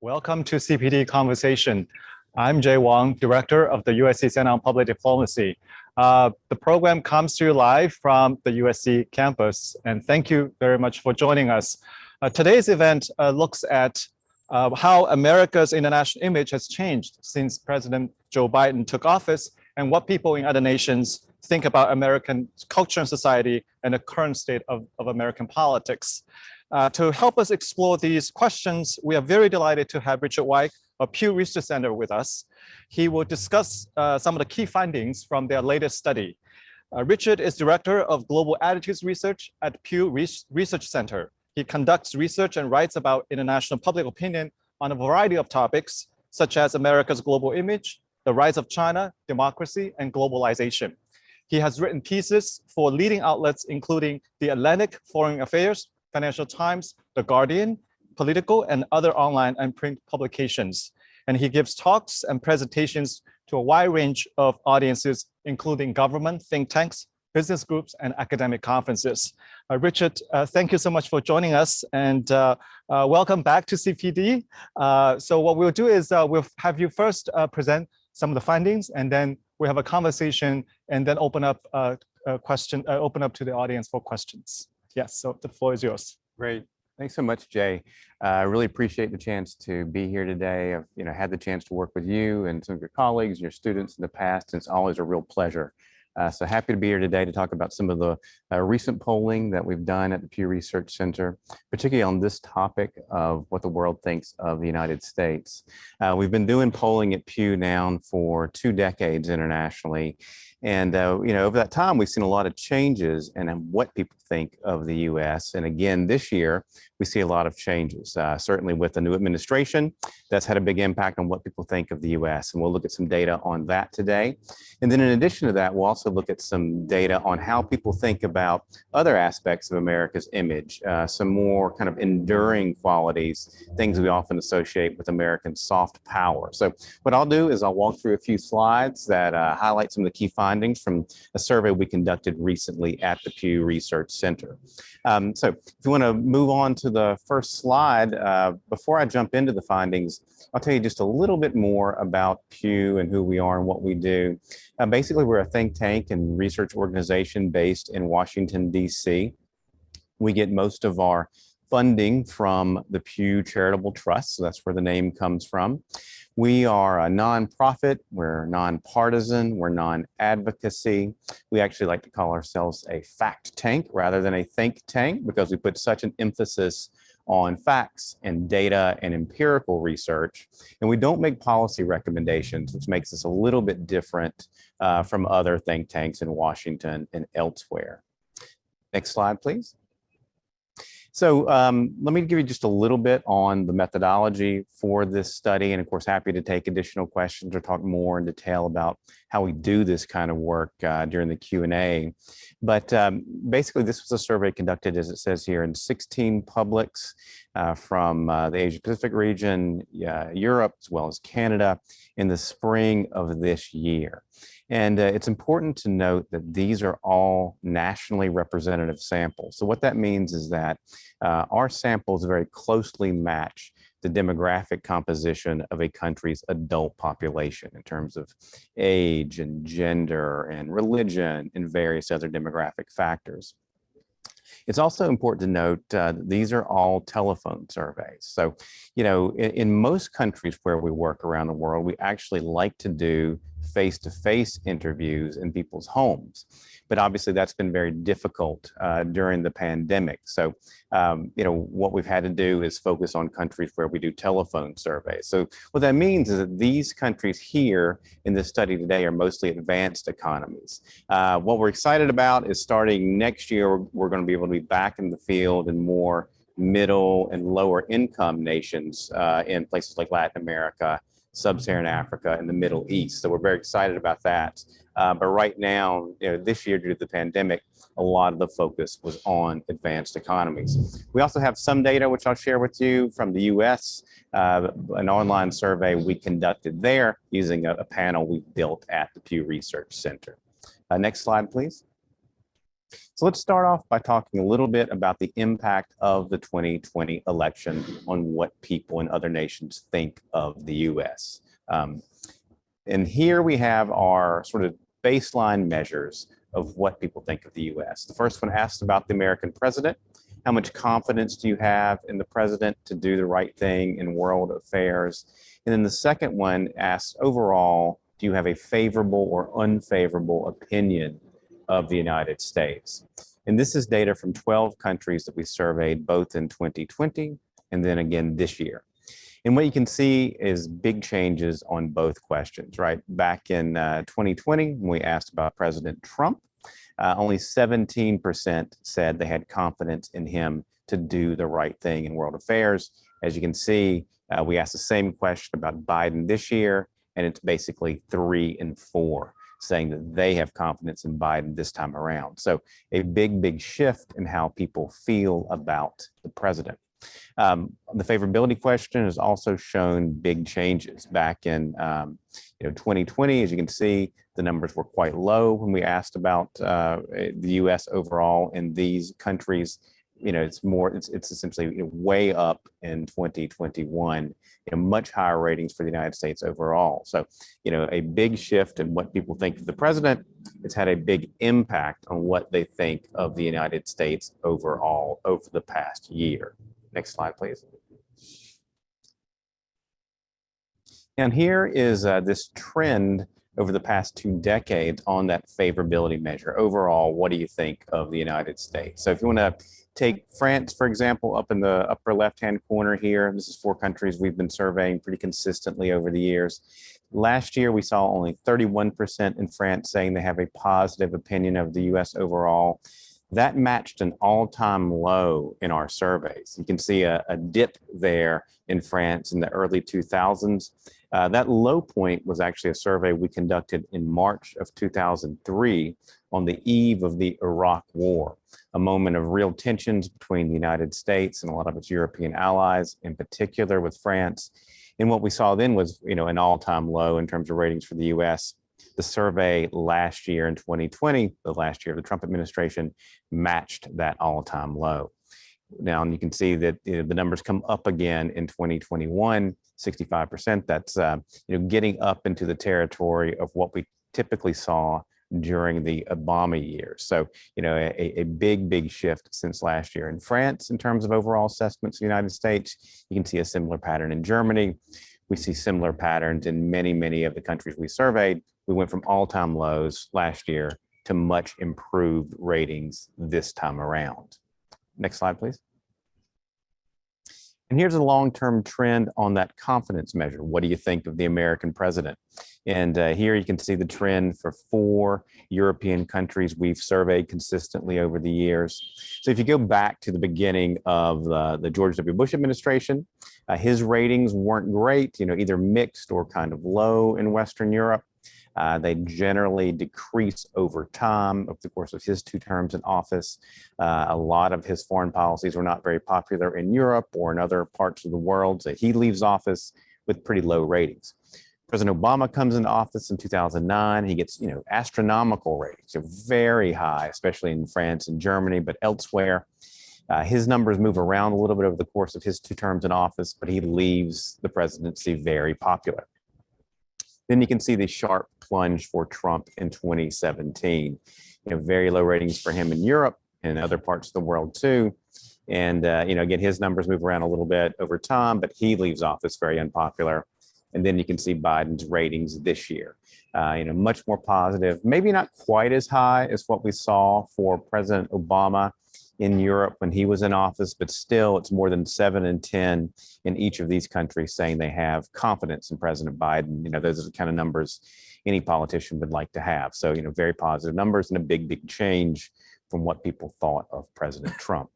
Welcome to CPD Conversation. I'm Jay Wang, Director of the USC Center on Public Diplomacy. The program comes to you live from the USC campus, and thank you very much for joining us. Today's event looks at how America's international image has changed since President Joe Biden took office and what people in other nations think about American culture and society and the current state of American politics. To help us explore these questions, we are very delighted to have Richard Wike of Pew Research Center with us. He will discuss some of the key findings from their latest study. Richard is Director of Global Attitudes Research at Pew Research Center. He conducts research and writes about international public opinion on a variety of topics, such as America's global image, the rise of China, democracy, and globalization. He has written pieces for leading outlets, including The Atlantic, Foreign Affairs, Financial Times, The Guardian, Political, and other online and print publications. And he gives talks and presentations to a wide range of audiences, including government, think tanks, business groups, and academic conferences. Richard, thank you so much for joining us, and welcome back to CPD. So what we'll do is we'll have you first present some of the findings, and then we have a conversation, and then open up open up to the audience for questions. Yes, so the floor is yours. Great. Thanks so much, Jay. I really appreciate the chance to be here today. I've had the chance to work with you and some of your colleagues and your students in the past, and it's always a real pleasure. So happy to be here today to talk about some of the recent polling that we've done at the Pew Research Center, particularly on this topic of what the world thinks of the United States. We've been doing polling at Pew now for 2 decades internationally. And over that time, we've seen a lot of changes in what people think of the U.S. And again, this year, we see a lot of changes, certainly with the new administration. That's had a big impact on what people think of the U.S. And we'll look at some data on that today. And then in addition to that, we'll also look at some data on how people think about other aspects of America's image, some more kind of enduring qualities, things we often associate with American soft power. So what I'll do is I'll walk through a few slides that highlight some of the key findings from a survey we conducted recently at the Pew Research Center. So if you want to move on to the first slide, before I jump into the findings, I'll tell you just a little bit more about Pew and who we are and what we do. Basically, we're a think tank and research organization based in Washington, D.C. We get most of our funding from the Pew Charitable Trust, so that's where the name comes from. We are a nonprofit, we're nonpartisan, we're non-advocacy. We actually like to call ourselves a fact tank rather than a think tank because we put such an emphasis on facts and data and empirical research. And we don't make policy recommendations, which makes us a little bit different from other think tanks in Washington and elsewhere. Next slide, please. So let me give you just a little bit on the methodology for this study, and of course, happy to take additional questions or talk more in detail about how we do this kind of work during the Q&A. But basically, this was a survey conducted, as it says here, in 16 publics from the Asia Pacific region, Europe, as well as Canada, in the spring of this year. And it's important to note that these are all nationally representative samples. So what that means is that our samples very closely match the demographic composition of a country's adult population in terms of age and gender and religion and various other demographic factors. It's also important to note that these are all telephone surveys. So, in most countries where we work around the world, we actually like to do face-to-face interviews in people's homes. But obviously that's been very difficult during the pandemic. So, what we've had to do is focus on countries where we do telephone surveys. So what that means is that these countries here in this study today are mostly advanced economies. What we're excited about is starting next year, we're going to be able to be back in the field in more middle and lower income nations in places like Latin America, Sub-Saharan Africa, and the Middle East. So we're very excited about that. But right now, this year due to the pandemic, a lot of the focus was on advanced economies. We also have some data, which I'll share with you from the US, an online survey we conducted there using a panel we built at the Pew Research Center. Next slide, please. So let's start off by talking a little bit about the impact of the 2020 election on what people in other nations think of the US. And here we have our sort of baseline measures of what people think of the US. The first one asks about the American president. How much confidence do you have in the president to do the right thing in world affairs? And then the second one asks overall, do you have a favorable or unfavorable opinion of the United States? And this is data from 12 countries that we surveyed both in 2020 and then again this year. And what you can see is big changes on both questions, right? Back in 2020, when we asked about President Trump, only 17% said they had confidence in him to do the right thing in world affairs. As you can see, we asked the same question about Biden this year, and it's basically 3 and 4 saying that they have confidence in Biden this time around. So a big shift in how people feel about the president. The favorability question has also shown big changes. Back in 2020, as you can see, the numbers were quite low when we asked about the U.S. overall in these countries. It's essentially way up in 2021. Much higher ratings for the United States overall. So, a big shift in what people think of the president. It's had a big impact on what they think of the United States overall over the past year. Next slide, please. And here is this trend over the past 2 decades on that favorability measure. Overall, what do you think of the United States? So if you want to take France, for example, up in the upper left-hand corner here, this is 4 countries we've been surveying pretty consistently over the years. Last year, we saw only 31% in France saying they have a positive opinion of the US overall. That matched an all-time low in our surveys. You can see a dip there in France in the early 2000s. That low point was actually a survey we conducted in March of 2003 on the eve of the Iraq War, a moment of real tensions between the United States and a lot of its European allies, in particular with France. And what we saw then was, an all-time low in terms of ratings for the US. The survey last year in 2020, the last year of the Trump administration, matched that all-time low. Now, you can see that the numbers come up again in 2021, 65%. That's getting up into the territory of what we typically saw during the Obama years. So, a big shift since last year. In France, in terms of overall assessments of the United States, you can see a similar pattern in Germany. We see similar patterns in many of the countries we surveyed. We went from all-time lows last year to much improved ratings this time around. Next slide, please. And here's a long-term trend on that confidence measure. What do you think of the American president? And here you can see the trend for 4 European countries we've surveyed consistently over the years. So if you go back to the beginning of the George W. Bush administration, his ratings weren't great, either mixed or kind of low in Western Europe. They generally decrease over time over the course of his 2 terms in office. A lot of his foreign policies were not very popular in Europe or in other parts of the world. So he leaves office with pretty low ratings. President Obama comes into office in 2009. He gets, astronomical ratings, very high, especially in France and Germany, but elsewhere. His numbers move around a little bit over the course of his 2 terms in office, but he leaves the presidency very popular. Then you can see the sharp plunge for Trump in 2017. Very low ratings for him in Europe and other parts of the world too. And, again, his numbers move around a little bit over time, but he leaves office very unpopular. And then you can see Biden's ratings this year, much more positive, maybe not quite as high as what we saw for President Obama in Europe when he was in office, but still it's more than 7 and 10 in each of these countries saying they have confidence in President Biden. Those are the kind of numbers any politician would like to have. So, very positive numbers and a big change from what people thought of President Trump.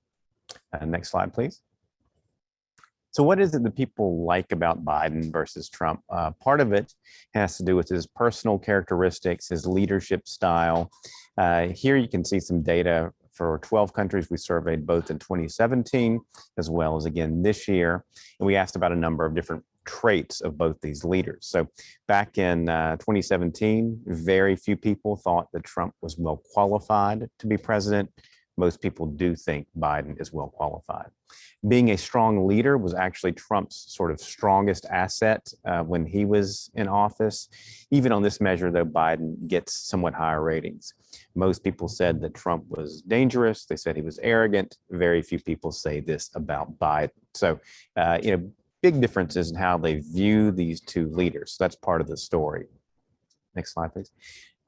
Next slide, please. So what is it that people like about Biden versus Trump? Part of it has to do with his personal characteristics, his leadership style. Here you can see some data for 12 countries we surveyed both in 2017 as well as again this year. And we asked about a number of different traits of both these leaders. So back in 2017, very few people thought that Trump was well qualified to be president. Most people do think Biden is well qualified. Being a strong leader was actually Trump's sort of strongest asset when he was in office. Even on this measure, though, Biden gets somewhat higher ratings. Most people said that Trump was dangerous. They said he was arrogant. Very few people say this about Biden. So, big differences in how they view these two leaders. So that's part of the story. Next slide, please.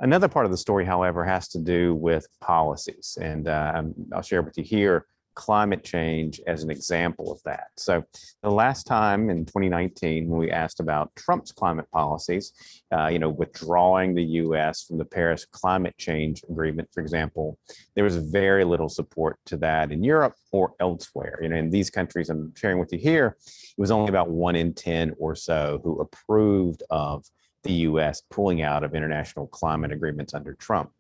Another part of the story, however, has to do with policies. And I'll share with you here climate change as an example of that. So the last time in 2019, when we asked about Trump's climate policies, withdrawing the US from the Paris climate change agreement, for example, there was very little support to that in Europe or elsewhere. In these countries I'm sharing with you here, it was only about 1 in 10 or so who approved of the US pulling out of international climate agreements under Trump.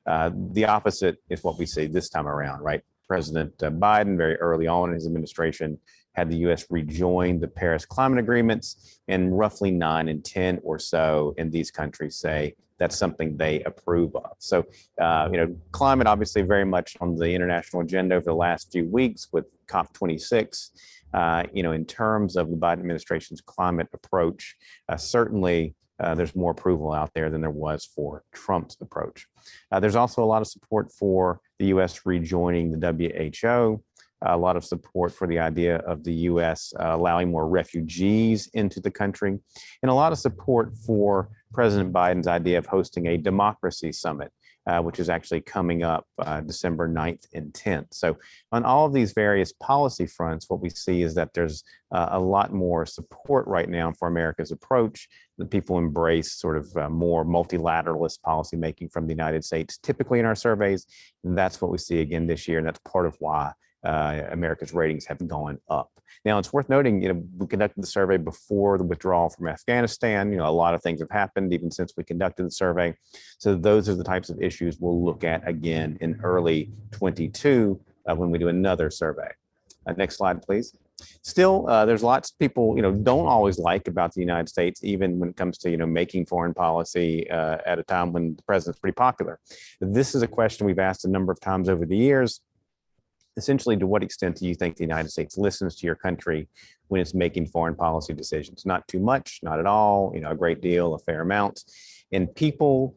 The opposite is what we see this time around, right? President Biden, very early on in his administration, had the US rejoin the Paris climate agreements, and roughly 9 in 10 or so in these countries say that's something they approve of. So, climate obviously very much on the international agenda over the last few weeks with COP26. In terms of the Biden administration's climate approach, certainly there's more approval out there than there was for Trump's approach. There's also a lot of support for the US rejoining the WHO, a lot of support for the idea of the US allowing more refugees into the country, and a lot of support for President Biden's idea of hosting a democracy summit, which is actually coming up December 9th and 10th. So on all of these various policy fronts, what we see is that there's a lot more support right now for America's approach. That people embrace sort of more multilateralist policymaking from the United States, typically in our surveys. And that's what we see again this year. And that's part of why America's ratings have gone up. Now, it's worth noting, we conducted the survey before the withdrawal from Afghanistan. A lot of things have happened even since we conducted the survey. So those are the types of issues we'll look at again in early 22 when we do another survey. Next slide, please. Still, there's lots of people, don't always like about the United States, even when it comes to, making foreign policy at a time when the president's pretty popular. This is a question we've asked a number of times over the years. Essentially, to what extent do you think the United States listens to your country when it's making foreign policy decisions? Not too much, not at all, a great deal, a fair amount. And people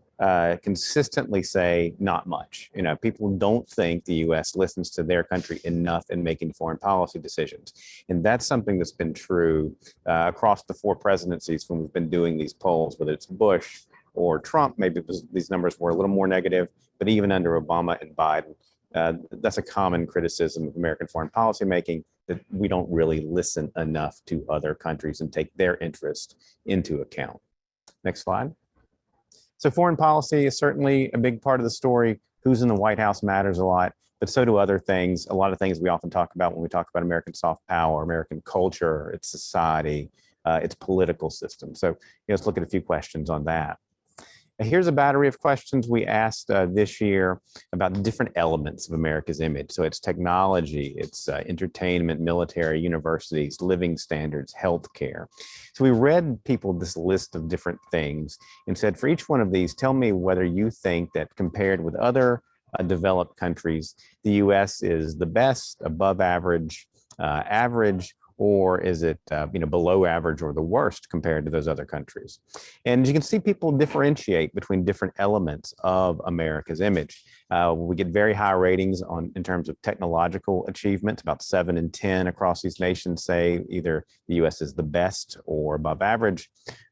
consistently say not much. People don't think the US listens to their country enough in making foreign policy decisions. And that's something that's been true across the 4 presidencies when we've been doing these polls, whether it's Bush or Trump. Maybe these numbers were a little more negative, but even under Obama and Biden, that's a common criticism of American foreign policy making, that we don't really listen enough to other countries and take their interest into account. Next slide. So foreign policy is certainly a big part of the story. Who's in the White House matters a lot, but so do other things. A lot of things we often talk about when we talk about American soft power, American culture, its society, its political system. So let's look at a few questions on that. Here's a battery of questions we asked this year about different elements of America's image. So it's technology, it's entertainment, military, universities, living standards, healthcare. So we read people this list of different things and said, for each one of these, tell me whether you think that compared with other developed countries, the US is the best, above average, average, or is it below average or the worst compared to those other countries? And you can see people differentiate between different elements of America's image. We get very high ratings in terms of technological achievements. About 7 in 10 across these nations say either the US is the best or above average.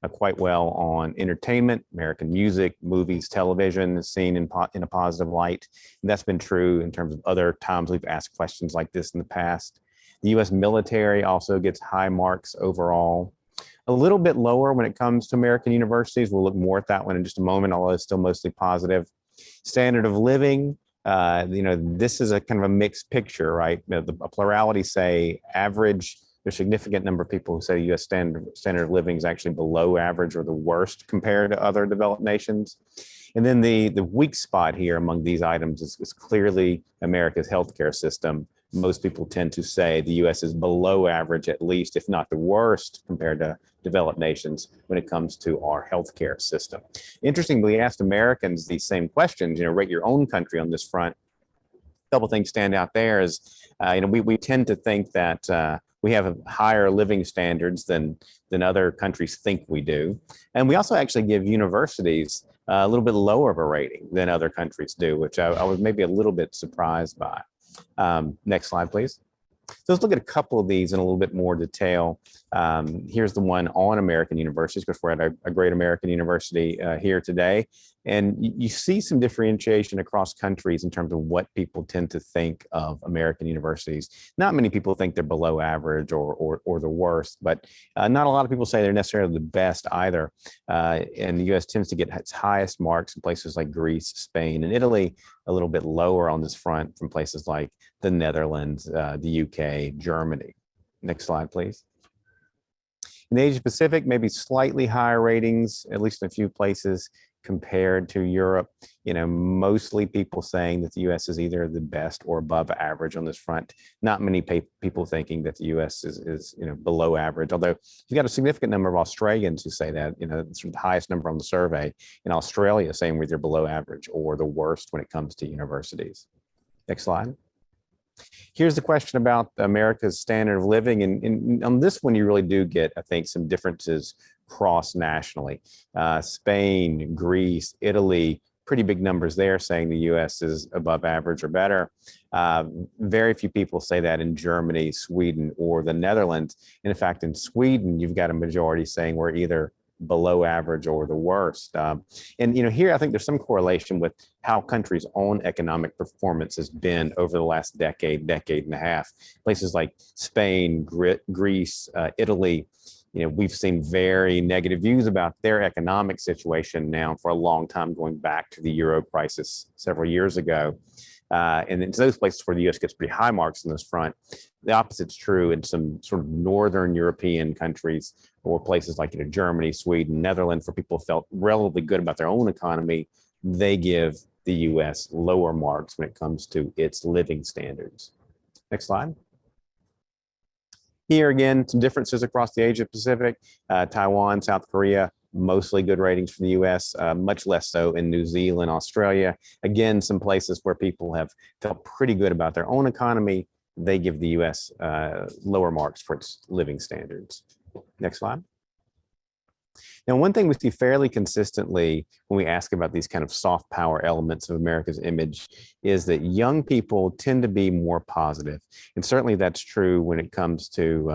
Quite well on entertainment, American music, movies, television is seen in a positive light. And that's been true in terms of other times we've asked questions like this in the past. The US military also gets high marks overall. A little bit lower when it comes to American universities. We'll look more at that one in just a moment, although it's still mostly positive. Standard of living, this is a kind of a mixed picture, right? A plurality say average. There's a significant number of people who say US standard of living is actually below average or the worst compared to other developed nations. And then the weak spot here among these items is clearly America's healthcare system. most people tend to say the US is below average, at least, if not the worst, compared to developed nations when it comes to our healthcare system. Interestingly, we asked Americans these same questions, rate your own country on this front. A couple things stand out there is, we tend to think that we have higher living standards than other countries think we do. And we also actually give universities a little bit lower of a rating than other countries do, which I was maybe a little bit surprised by. Next slide, please. So let's look at a couple of these in a little bit more detail. Here's the one on American universities, because we're at a great American university here today. And you see some differentiation across countries in terms of what people tend to think of American universities. Not many people think they're below average or the worst, but not a lot of people say they're necessarily the best either. And the US tends to get its highest marks in places like Greece, Spain, and Italy, a little bit lower on this front from places like the Netherlands, the UK, Germany. Next slide, please. In the Asia Pacific, maybe slightly higher ratings, at least in a few places compared to Europe. Mostly people saying that the US is either the best or above average on this front. Not many people thinking that the US is below average, although you've got a significant number of Australians who say that, it's the highest number on the survey in Australia saying we're either below average or the worst when it comes to universities. Next slide. Here's the question about America's standard of living. And on this one, you really do get, I think, some differences cross-nationally. Spain, Greece, Italy, pretty big numbers there saying the US is above average or better. Very few people say that in Germany, Sweden, or the Netherlands. And in fact, in Sweden, you've got a majority saying we're either below average or the worst. And here I think there's some correlation with how countries' own economic performance has been over the last decade and a half. Places like Spain, Greece, Italy, we've seen very negative views about their economic situation now for a long time, going back to the Euro crisis several years ago. And in those places where the US gets pretty high marks on this front, the opposite's true in some sort of Northern European countries or places like Germany, Sweden, Netherlands, where people felt relatively good about their own economy. They give the US lower marks when it comes to its living standards. Next slide. Here again, some differences across the Asia Pacific. Taiwan, South Korea, mostly good ratings from the US, much less so in New Zealand, Australia. Again, some places where people have felt pretty good about their own economy. They give the US lower marks for its living standards. Next slide. Now, one thing we see fairly consistently when we ask about these kind of soft power elements of America's image is that young people tend to be more positive. And certainly that's true when it comes to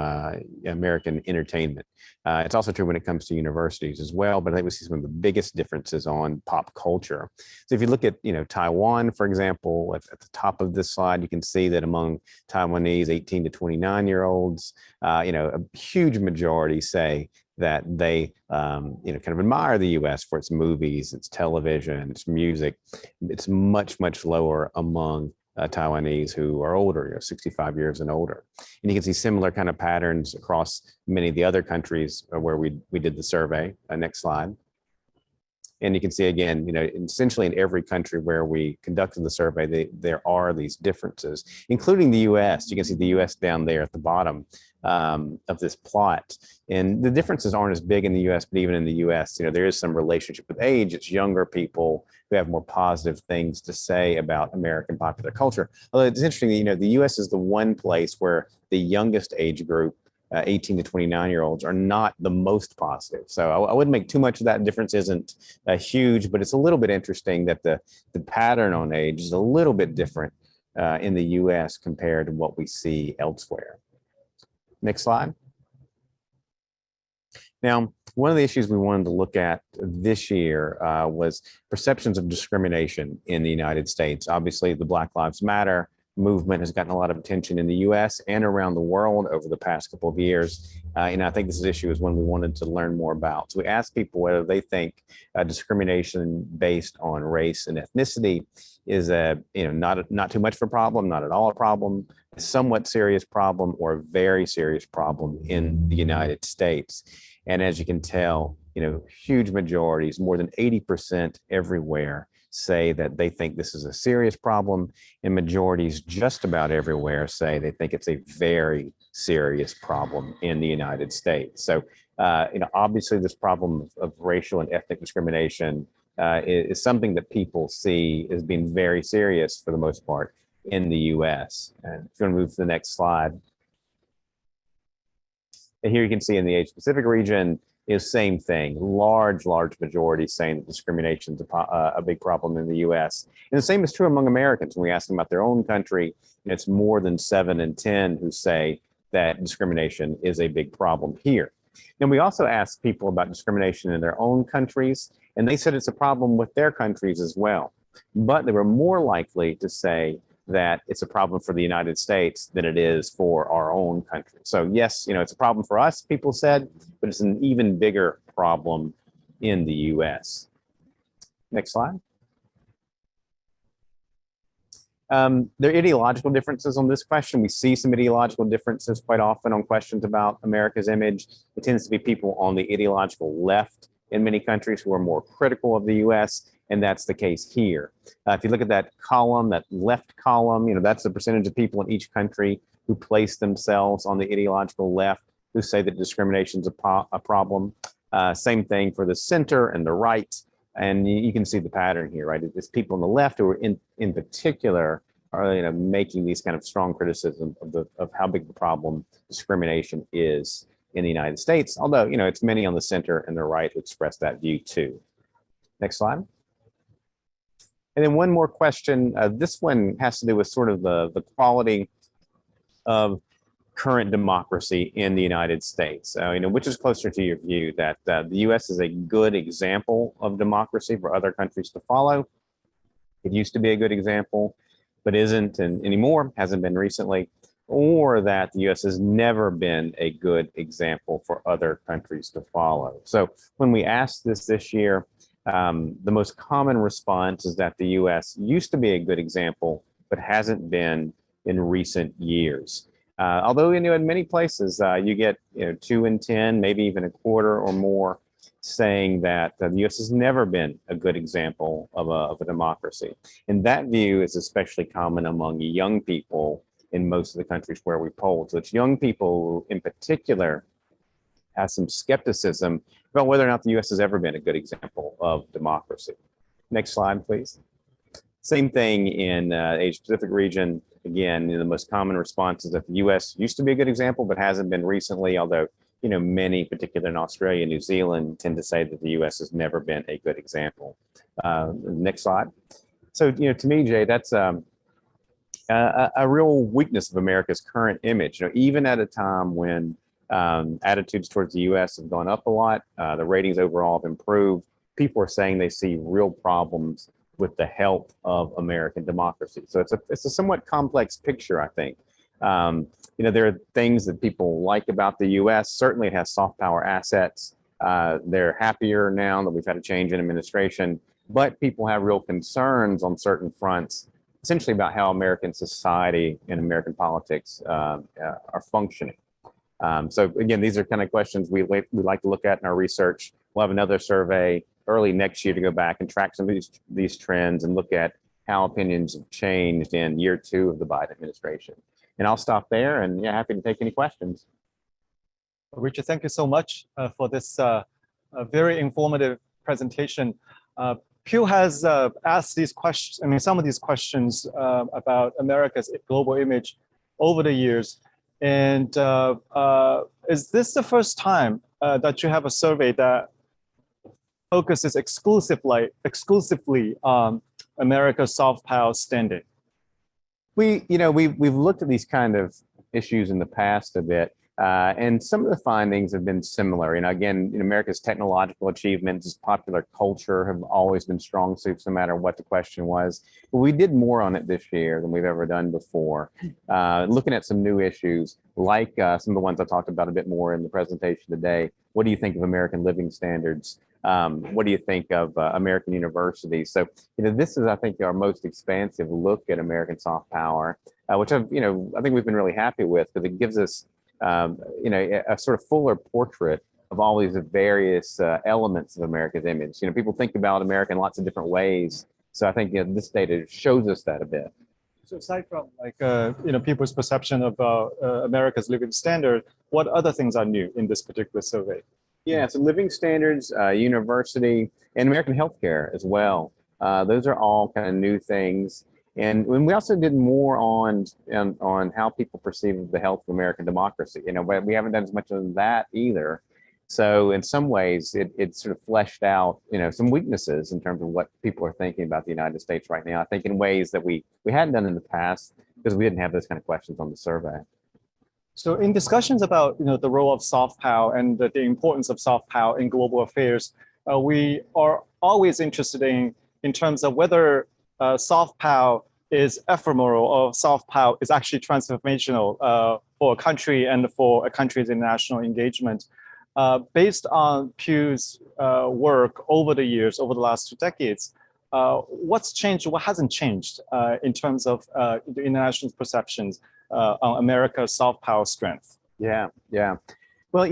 American entertainment. It's also true when it comes to universities as well, but I think we see some of the biggest differences on pop culture. So if you look at, Taiwan, for example, at the top of this slide, you can see that among Taiwanese 18 to 29-year-olds, a huge majority say that they, kind of admire the US for its movies, its television, its music. It's much, much lower among Taiwanese who are older, 65 years and older. And you can see similar kind of patterns across many of the other countries where we did the survey. Next slide. And you can see again, essentially in every country where we conducted the survey, there are these differences, including the US. You can see the US down there at the bottom of this plot. And the differences aren't as big in the US, but even in the US, there is some relationship with age. It's younger people who have more positive things to say about American popular culture. Although it's interesting, the US is the one place where the youngest age group, 18 to 29-year-olds, are not the most positive. So I wouldn't make too much of that. Difference isn't huge, but it's a little bit interesting that the pattern on age is a little bit different in the US compared to what we see elsewhere. Next slide. Now, one of the issues we wanted to look at this year was perceptions of discrimination in the United States. Obviously, the Black Lives Matter movement has gotten a lot of attention in the US and around the world over the past couple of years. And I think this issue is one we wanted to learn more about. So we asked people whether they think discrimination based on race and ethnicity is not too much of a problem, not at all a problem, a somewhat serious problem, or a very serious problem in the United States. And as you can tell, huge majorities, more than 80% everywhere, say that they think this is a serious problem, and majorities just about everywhere say they think it's a very serious problem in the United States. So, obviously this problem of racial and ethnic discrimination is something that people see as being very serious for the most part in the US. And if you want to move to the next slide. And here you can see in the Asia Pacific region is same thing, large majority saying that discrimination is a big problem in the US. And the same is true among Americans. When we ask them about their own country, it's more than 7 in 10 who say that discrimination is a big problem here. And we also asked people about discrimination in their own countries, and they said it's a problem with their countries as well. But they were more likely to say that it's a problem for the United States than it is for our own country. So yes, it's a problem for us, people said, but it's an even bigger problem in the US. Next slide. There are ideological differences on this question. We see some ideological differences quite often on questions about America's image. It tends to be people on the ideological left in many countries who are more critical of the US, and that's the case here. If you look at that column, that left column, that's the percentage of people in each country who place themselves on the ideological left, who say that discrimination is a problem. Same thing for the center and the right. And you can see the pattern here, right? It's people on the left who are in particular are making these kind of strong criticism of how big the problem discrimination is in the United States. Although, it's many on the center and the right who express that view too. Next slide. And then one more question. This one has to do with sort of the quality of current democracy in the United States, which is closer to your view that the US is a good example of democracy for other countries to follow. It used to be a good example, but isn't anymore, hasn't been recently, or that the US has never been a good example for other countries to follow. So when we asked this year, the most common response is that the US used to be a good example, but hasn't been in recent years. Although, in many places you get 2 in 10, maybe even a quarter or more saying that the US has never been a good example of a democracy. And that view is especially common among young people in most of the countries where we polled. So it's young people in particular have some skepticism about whether or not the US has ever been a good example of democracy. Next slide, please. Same thing in Asia Pacific region. Again, the most common response is that the US used to be a good example, but hasn't been recently, although many, particularly in Australia and New Zealand, tend to say that the US has never been a good example. Next slide. So, to me, Jay, that's a real weakness of America's current image. Even at a time when attitudes towards the US have gone up a lot, the ratings overall have improved, people are saying they see real problems with the health of American democracy. So it's a somewhat complex picture, I think. There are things that people like about the US. Certainly it has soft power assets. They're happier now that we've had a change in administration, but people have real concerns on certain fronts, essentially about how American society and American politics are functioning. So again, these are kind of questions we like to look at in our research. We'll have another survey early next year to go back and track some of these trends and look at how opinions have changed in year 2 of the Biden administration. And I'll stop there, and happy to take any questions. Richard, thank you so much for this very informative presentation. Pew has asked these questions, some of these questions about America's global image over the years. And is this the first time that you have a survey that focuses exclusively on America's soft power standing? We've looked at these kind of issues in the past a bit, and some of the findings have been similar. Again, America's technological achievements, popular culture have always been strong suits, no matter what the question was. But we did more on it this year than we've ever done before, looking at some new issues, like some of the ones I talked about a bit more in the presentation today. What do you think of American living standards? What do you think of American universities? So, this is, I think, our most expansive look at American soft power, which I think we've been really happy with, because it gives us, a sort of fuller portrait of all these various elements of America's image. People think about America in lots of different ways, So I think this data shows us that a bit. So aside from like people's perception of America's living standard, what other things are new in this particular survey? Yeah, so living standards, university, and American healthcare as well. Those are all kind of new things. And when we also did more on how people perceive the health of American democracy, but we haven't done as much of that either. So in some ways, it sort of fleshed out, some weaknesses in terms of what people are thinking about the United States right now. I think in ways that we hadn't done in the past because we didn't have those kind of questions on the survey. So in discussions about the role of soft power and the importance of soft power in global affairs, we are always interested in terms of whether soft power is ephemeral or soft power is actually transformational for a country and for a country's international engagement. Based on Pew's work over the years, over the last 2 decades, what's changed, what hasn't changed in terms of the international perceptions on America's soft power strength? Yeah. Well,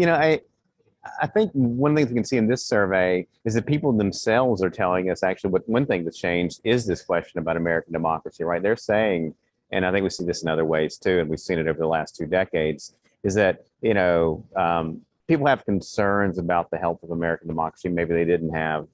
I think one thing we can see in this survey is that people themselves are telling us actually one thing that's changed is this question about American democracy, right? They're saying, and I think we see this in other ways too, and we've seen it over the last 2 decades, is that, people have concerns about the health of American democracy. Maybe they didn't have,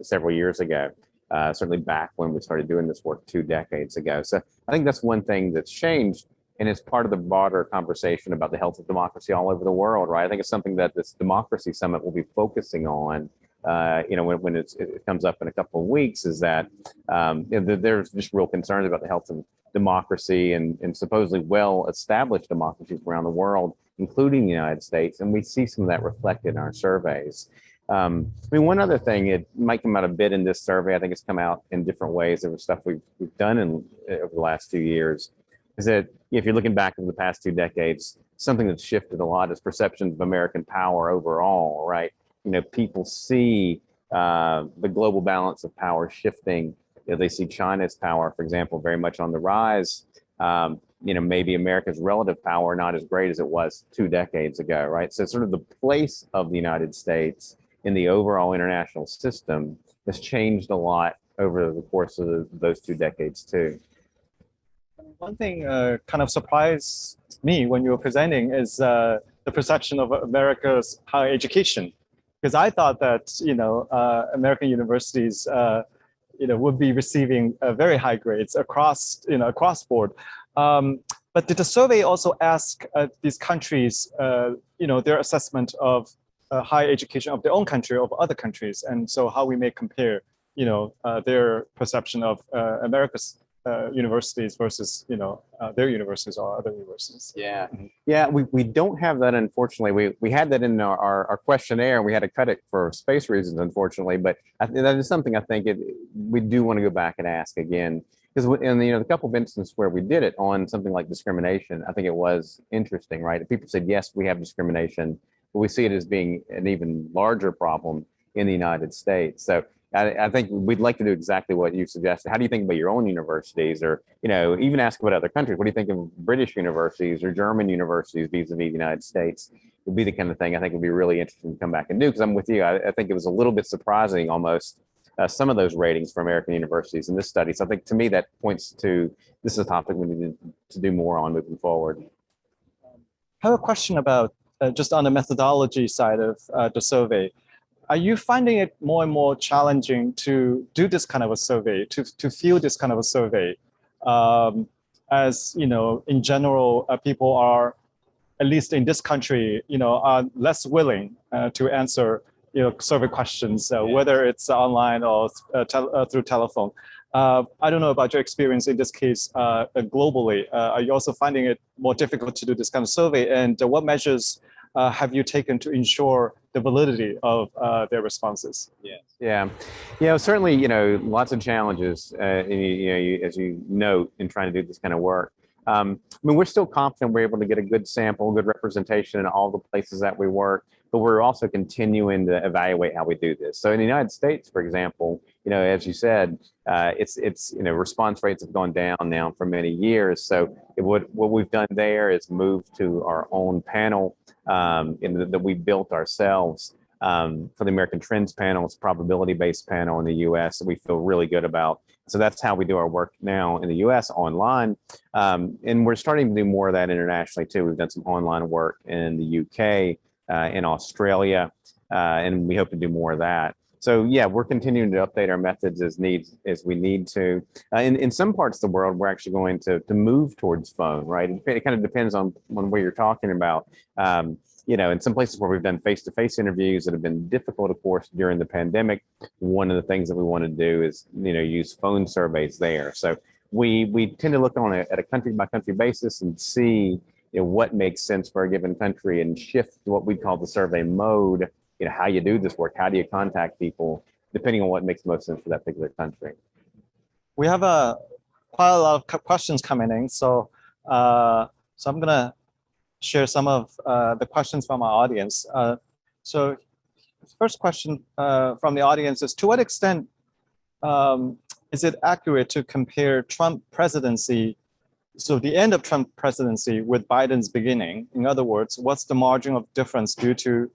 several years ago, certainly back when we started doing this work 2 decades ago. So I think that's one thing that's changed. And it's part of the broader conversation about the health of democracy all over the world, right? I think it's something that this democracy summit will be focusing on, when it comes up in a couple of weeks, is that there's just real concerns about the health of democracy and supposedly well-established democracies around the world, including the United States. And we see some of that reflected in our surveys. One other thing, it might come out a bit in this survey. I think it's come out in different ways. There was stuff we've done over the last 2 years. Is that if you're looking back over the past 2 decades, something that's shifted a lot is perceptions of American power overall, right? People see the global balance of power shifting. They see China's power, for example, very much on the rise. Maybe America's relative power not as great as it was 2 decades ago, right? So sort of the place of the United States in the overall international system has changed a lot over the course of those 2 decades too. One thing kind of surprised me when you were presenting is the perception of America's higher education, because I thought that American universities would be receiving very high grades across board. But did the survey also ask these countries their assessment of higher education of their own country or of other countries, and so how we may compare their perception of America's universities versus their universities or other universities? Yeah, we don't have that, unfortunately. We had that in our questionnaire, and we had to cut it for space reasons, unfortunately. But that is something I think we do want to go back and ask again, because in the couple of instances where we did it on something like discrimination, I think it was interesting, right? People said yes, we have discrimination, but we see it as being an even larger problem in the United States. So I think we'd like to do exactly what you suggested. How do you think about your own universities, or even ask about other countries? What do you think of British universities or German universities vis-a-vis the United States? Would be the kind of thing I think would be really interesting to come back and do, because I'm with you. I think it was a little bit surprising almost, some of those ratings for American universities in this study. So I think to me that points to this is a topic we need to do more on moving forward. I have a question about just on the methodology side of the survey. Are you finding it more and more challenging to do this kind of a survey, to field this kind of a survey? As in general, people are, at least in this country, are less willing to answer survey questions, whether it's online or through telephone. I don't know about your experience in this case globally. Are you also finding it more difficult to do this kind of survey? And what measures have you taken to ensure the validity of their responses? Yeah, certainly, lots of challenges, as you note, in trying to do this kind of work. We're still confident we're able to get a good sample, good representation in all the places that we work, but we're also continuing to evaluate how we do this. So in the United States, for example, as you said, it's response rates have gone down now for many years. So what we've done there is move to our own panel that we built ourselves For the American Trends panel, it's a probability-based panel in the US that we feel really good about. So that's how we do our work now in the US online. And we're starting to do more of that internationally too. We've done some online work in the UK, in Australia, and we hope to do more of that. So yeah, we're continuing to update our methods as we need to. In some parts of the world, we're actually going to move towards phone, right? It kind of depends on what you're talking about. In some places where we've done face-to-face interviews that have been difficult, of course, during the pandemic, one of the things that we want to do is, use phone surveys there. So we tend to look at a country-by-country basis and see, what makes sense for a given country and shift what we call the survey mode, how you do this work, how do you contact people, depending on what makes most sense for that particular country. We have quite a lot of questions coming in, so I'm gonna share some of the questions from our audience. So first question from the audience is, to what extent is it accurate to compare Trump presidency, so the end of Trump presidency, with Biden's beginning? In other words, what's the margin of difference due to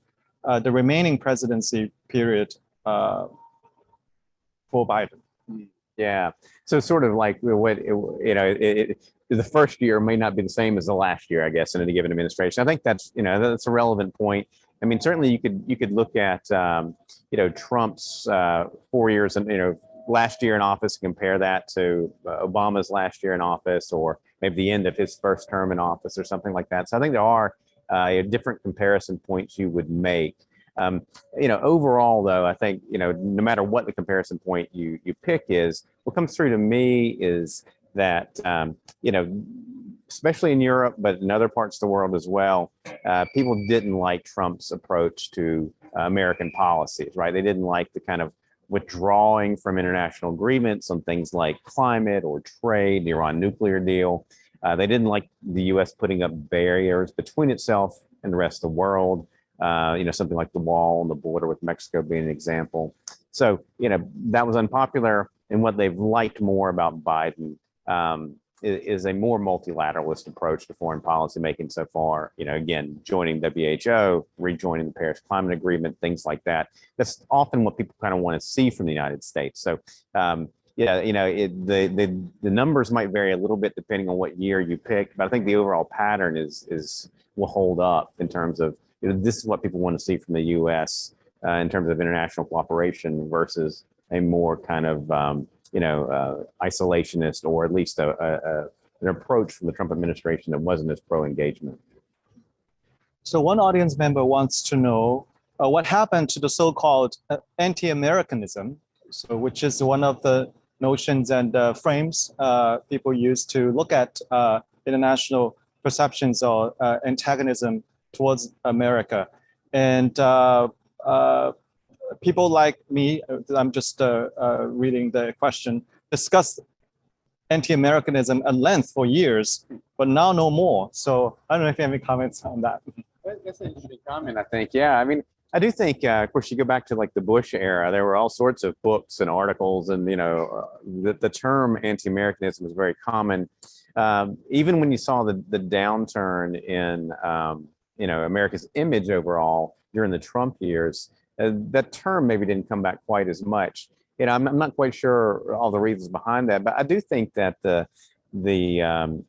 the remaining presidency period for Biden? Yeah, so sort of like the first year may not be the same as the last year, I guess, in any given administration. I think that's a relevant point. I mean, certainly you could look at Trump's 4 years and last year in office, compare that to Obama's last year in office, or maybe the end of his first term in office, or something like that. So I think there are different comparison points you would make. Overall, though, I think no matter what the comparison point you pick is, what comes through to me is that especially in Europe, but in other parts of the world as well, people didn't like Trump's approach to American policies, right? They didn't like the kind of withdrawing from international agreements on things like climate or trade, the Iran nuclear deal. They didn't like the U.S. putting up barriers between itself and the rest of the world. Something like the wall on the border with Mexico being an example. So, that was unpopular. And what they've liked more about Biden is a more multilateralist approach to foreign policy making so far. Again, joining WHO, rejoining the Paris Climate Agreement, things like that. That's often what people kind of want to see from the United States. So, the numbers might vary a little bit depending on what year you pick, but I think the overall pattern will hold up in terms of this is what people want to see from the U.S. In terms of international cooperation versus a more kind of isolationist, or at least an approach from the Trump administration that wasn't as pro-engagement. So one audience member wants to know what happened to the so-called anti-Americanism, which is one of the notions and frames people use to look at international perceptions or antagonism towards America. And people like me, I'm just reading the question, discussed anti-Americanism at length for years, but now no more. So I don't know if you have any comments on that. That's an interesting comment, I think. Yeah, I mean, I do think, of course, you go back to like the Bush era, there were all sorts of books and articles, and, the term anti-Americanism was very common. Even when you saw the downturn in, America's image overall during the Trump years, that term maybe didn't come back quite as much. I'm not quite sure all the reasons behind that, but I do think that the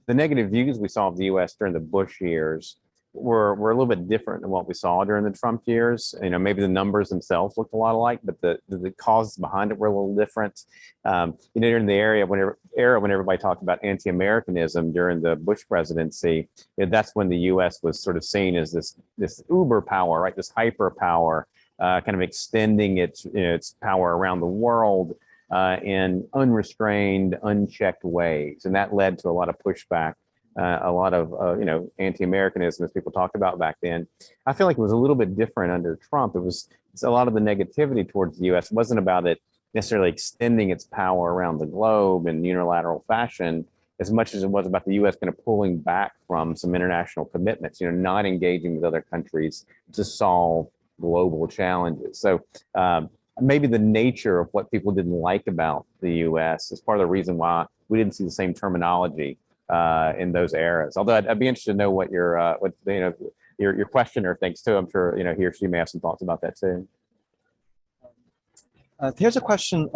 negative views we saw of the U.S. during the Bush years were a little bit different than what we saw during the Trump years. Maybe the numbers themselves looked a lot alike, but the causes behind it were a little different. During the era when everybody talked about anti-Americanism during the Bush presidency, that's when the U.S. was sort of seen as this uber power, right? This hyper power, kind of extending its power around the world in unrestrained, unchecked ways, and that led to a lot of pushback. A lot of anti-Americanism, as people talked about back then. I feel like it was a little bit different under Trump. It's a lot of the negativity towards the U.S. wasn't about it necessarily extending its power around the globe in unilateral fashion, as much as it was about the U.S. kind of pulling back from some international commitments, not engaging with other countries to solve global challenges. So maybe the nature of what people didn't like about the U.S. is part of the reason why we didn't see the same terminology in those eras. Although I'd be interested to know what your questioner thinks too. I'm sure he or she may have some thoughts about that too. Here's a question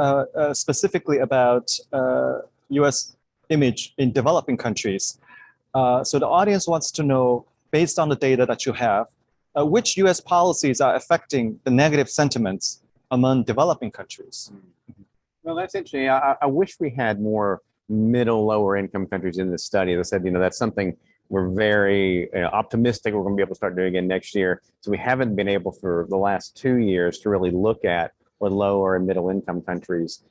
specifically about U.S. image in developing countries. So the audience wants to know, based on the data that you have, which U.S. policies are affecting the negative sentiments among developing countries? Well, that's interesting. I wish we had more middle, lower income countries in this study. As I said, that's something we're very optimistic we're going to be able to start doing again next year. So we haven't been able for the last 2 years to really look at what lower and middle income countries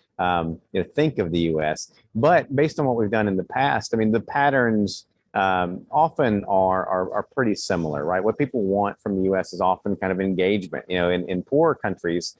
think of the U.S. But based on what we've done in the past, I mean, the patterns often are pretty similar, right? What people want from the U.S. is often kind of engagement. In poorer countries,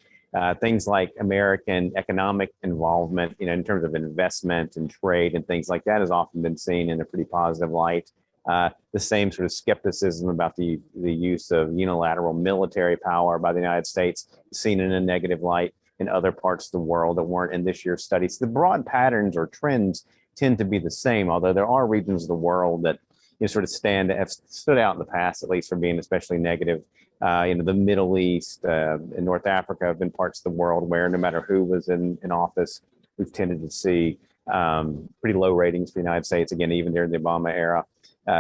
things like American economic involvement, in terms of investment and trade and things like that, has often been seen in a pretty positive light. The same sort of skepticism about the use of unilateral military power by the United States seen in a negative light in other parts of the world that weren't in this year's studies. The broad patterns or trends tend to be the same, although there are regions of the world that sort of have stood out in the past, at least, for being especially negative. The Middle East and North Africa have been parts of the world where no matter who was in office, we've tended to see pretty low ratings for the United States, again, even during the Obama era.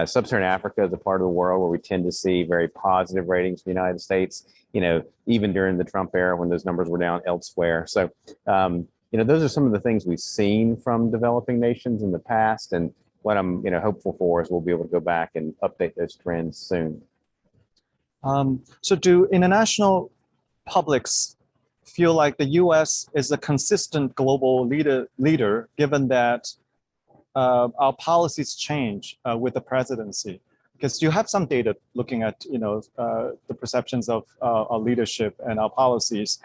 Sub-Saharan Africa is a part of the world where we tend to see very positive ratings for the United States, even during the Trump era when those numbers were down elsewhere. So, those are some of the things we've seen from developing nations in the past. And what I'm, hopeful for is we'll be able to go back and update those trends soon. So do international publics feel like the U.S. is a consistent global leader given that our policies change with the presidency? Because you have some data looking at the perceptions of our leadership and our policies.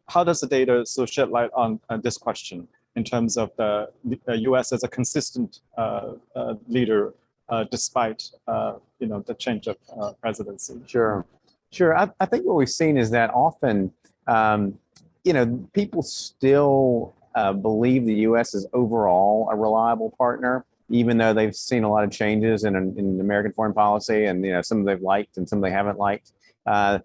How does the data shed light on this question in terms of the U.S. as a consistent leader despite the change of presidency? Sure. I think what we've seen is that often, people still believe the U.S. is overall a reliable partner, even though they've seen a lot of changes in American foreign policy, and some they've liked and some they haven't liked. A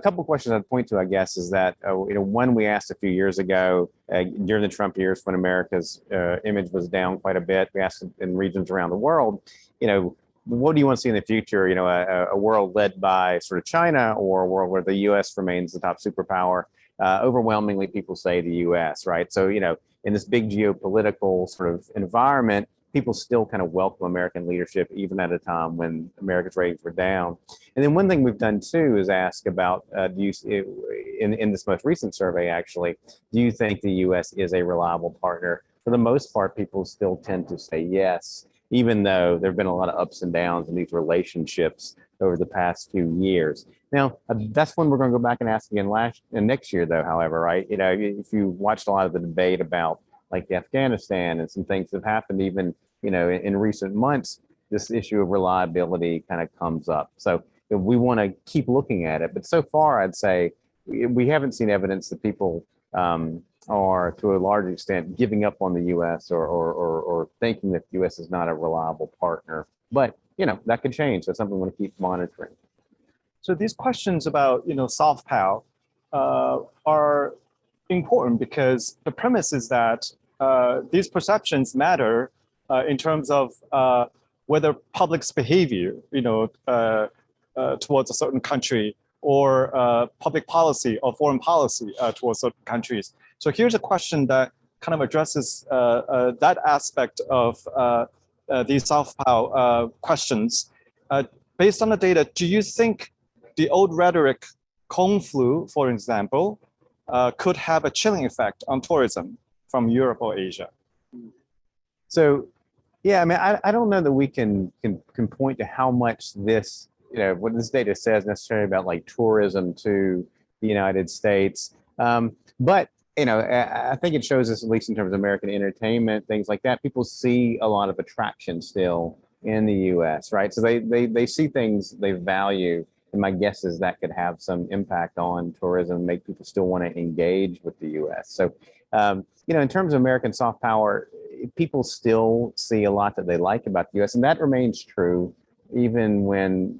couple of questions I'd point to, I guess, is that one we asked a few years ago during the Trump years when America's image was down quite a bit. We asked in regions around the world, what do you want to see in the future? A world led by sort of China, or a world where the U.S. remains the top superpower? Overwhelmingly, people say the U.S., right? So, in this big geopolitical sort of environment, people still kind of welcome American leadership, even at a time when America's ratings were down. And then one thing we've done too is ask about, in this most recent survey, actually, do you think the U.S. is a reliable partner? For the most part, people still tend to say yes, even though there have been a lot of ups and downs in these relationships over the past few years. Now, that's when we're going to go back and ask again next year, though, however, right? If you watched a lot of the debate about like Afghanistan and some things that have happened even, in recent months, this issue of reliability kind of comes up. So we want to keep looking at it. But so far, I'd say we haven't seen evidence that people are, to a large extent, giving up on the U.S. or thinking that the U.S. is not a reliable partner. But, that could change. That's something we want to keep monitoring. So these questions about, soft power are important because the premise is that these perceptions matter in terms of whether public's behavior, towards a certain country, or public policy or foreign policy towards certain countries. So here's a question that kind of addresses that aspect of these soft power questions. Based on the data, do you think the old rhetoric, Kung flu, for example, could have a chilling effect on tourism from Europe or Asia? So, yeah, I mean, I don't know that we can point to how much this, what this data says necessarily about like tourism to the United States. But, I think it shows us, at least in terms of American entertainment, things like that, people see a lot of attraction still in the U.S., right? So they see things they value. And my guess is that could have some impact on tourism, make people still want to engage with the U.S. So, in terms of American soft power, people still see a lot that they like about the U.S., and that remains true even when,